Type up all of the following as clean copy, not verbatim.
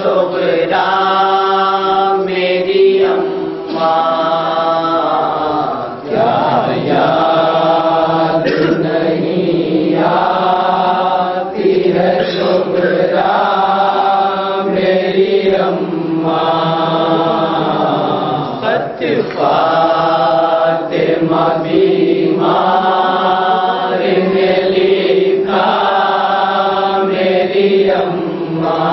صغرا میری اماں کیا یاد نہیں آتی ہے صغرا میری اماں خط فاطمہ بیمار نے لکھا میری اماں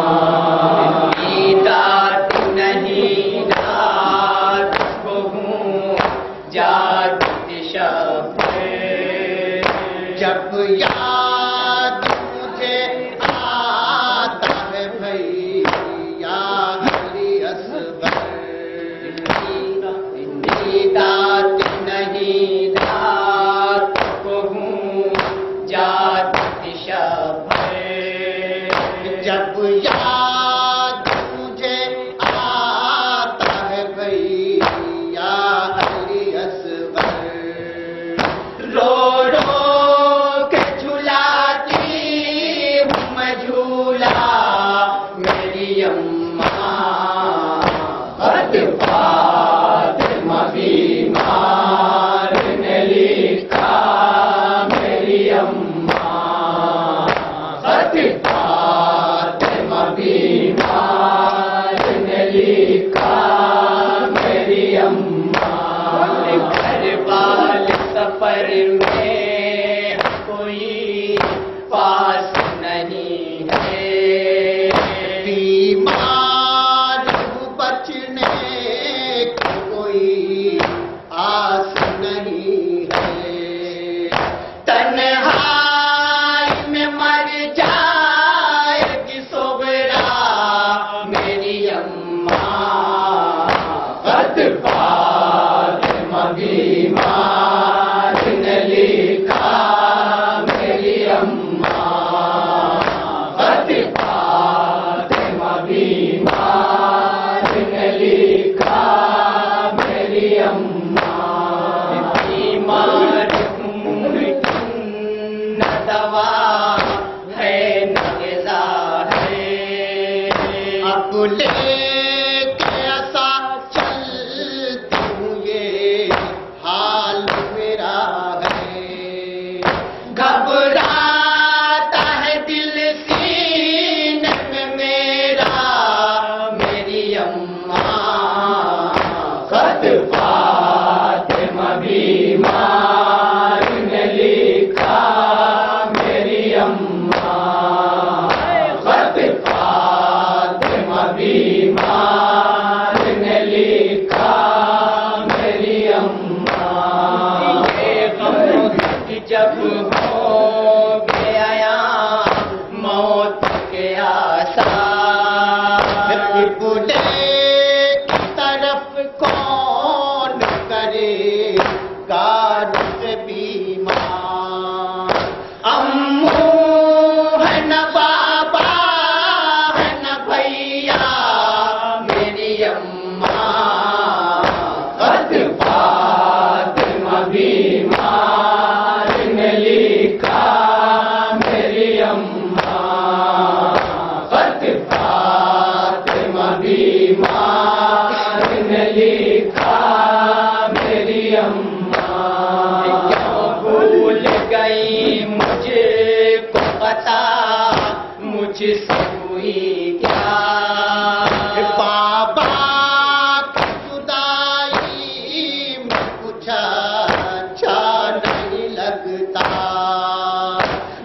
دیدات نہیں رات کو ہوں جاگتی شب جب یاد مجھے آتا ہے بھیا علی اصغر دیدات نہیں رات کو ہوں جاگتی شب جب یاد مجھے آتا ہے بھیا علی اصغر رو رو کے جھلاتی ہوں میں جھولا میری اماں خط فاطمہ بیمار نے لکھا میری اماں خط فاطمہ بیمار نے لکھا میری اماں کربال سفر میں کوئی پاس نہیں ہے بیمار ہوں بچنے کی کوئی آس نہیں ہے تنہائی میں مر جائے گی صغرا میری اماں خط فاطمہ بیمار نے لکھا میری اماں خط فاطمہ بیمار نے لکھا میری اماں بیمار نہ دوا ہے نہ غذا ہے اب لے کے ایسا چلتی ہوں یہ حال میرا ہے گھبراتا ہے دل سینے میں میرا میری اماں خط فاطمہ بیمار نے لکھا میری اماں خط فاطمہ بیمار نے لکھا میری اماں یہ غم جب ہو گیا موت کے آثار قبلے کی طرف کون کرے گارد بیمار امو ہے نہ بابا ہے نہ بھیا میری اماں خط فاطمہ بیمار نے لکھا میری اماں خط فاطمہ بیمار نے لکھا میری اماں کیوں بھول گئی مجھے کو پتا مجھ سے ہوئی کیا بابا کی جدائی میں کچھ اچھا نہیں لگتا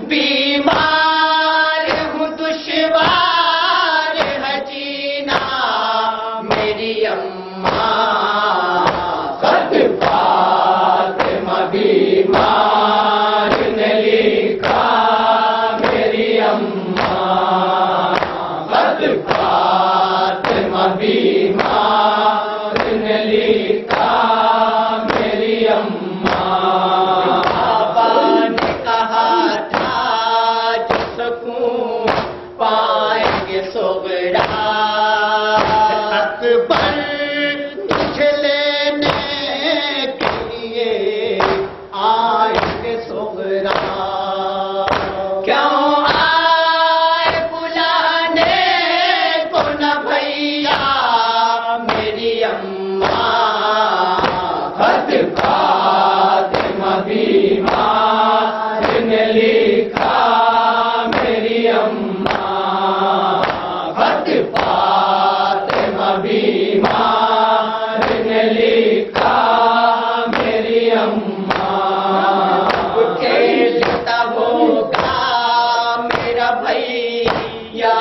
بیمار ہوں دشوار ہے جینا میری اماں خط فاطمہ بیمار نے لکھا میری اماں خط فاطمہ بیمار نے لکھا میری اماں بابا نے کہا تھا جو سکون پائیں گے صغرا اکبر تجھے لینے کے لیے آئیں گے صغرا کیوں آئے بلانے کو نہ لکھا میری اماں، خط فاطمہ بیمار نے لکھا میری اماں، کھیلتا ہوگا میرا بھیا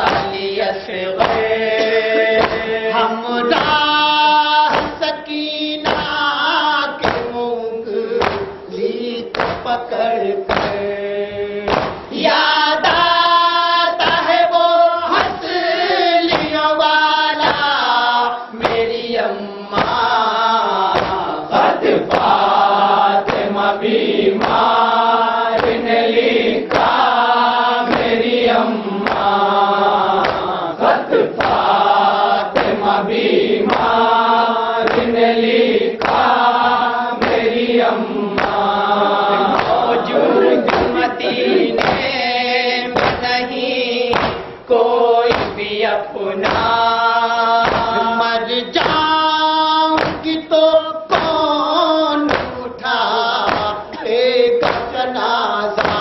علی اصغر، ہمراہ سکینہ کے انگلی پکڑ کر، یاد آتا ہے وہ ہنسلیوں والا میری اماں، خط فاطمہ بیمار نے لکھا میری اماں، خط فاطمہ بیمار نے لکھا میری اماں، موجود مدینے میں نہیں کوئی بھی اپنا، مر جاؤں گی تو کون اٹھائے گا جنازہ،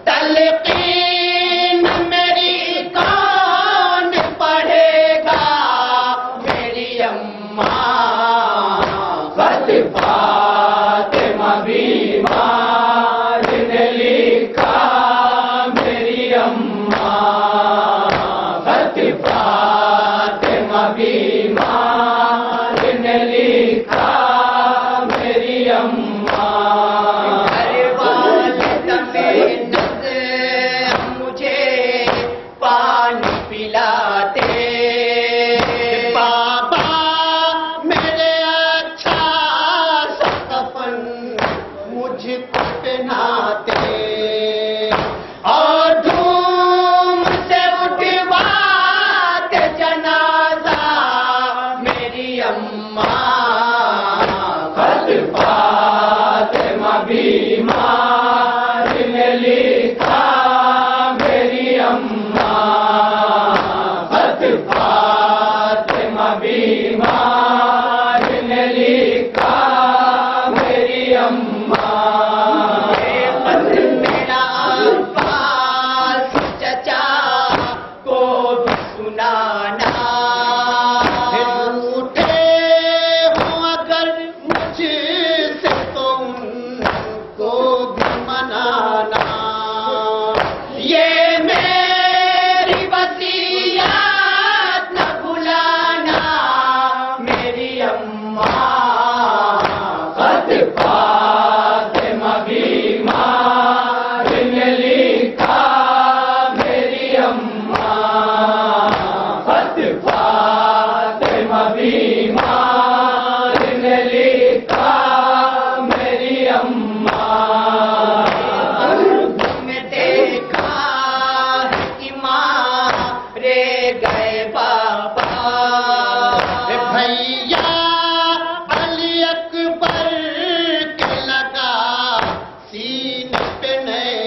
تلقین میری کون پڑھے گا میری اماں، خط فاطمہ بیمار نے لکھا میری اماں، خط فاطمہ بیمار نے لکھا میری اماں، گھر والے دمے نظر مجھے پانی پلاتے، بابا میرے اچھا سا کفن مجھ کو پہناتے، اور دھوم سے اٹھواتے جنازہ میری اماں، خط فاطمہ بیمار نے لکھا میری اماں، خط فاطمہ بیمار نے لکھا میری اماں، خط میرا عباس چچا کو بھی سنانا، روٹھے ہوں اگر مجھ سے تو ان کو بھی منانا، یہ میری وصیت نہ بھلانا میری اماں، خط فاطمہ بیمار نے لکھا میری اماں، خط فاطمہ بیمار نے لکھا میری اماں، میں دیکھا مارے گئے بابا، بھیا علی اکبر کے لگا سینے پہ نعرہ،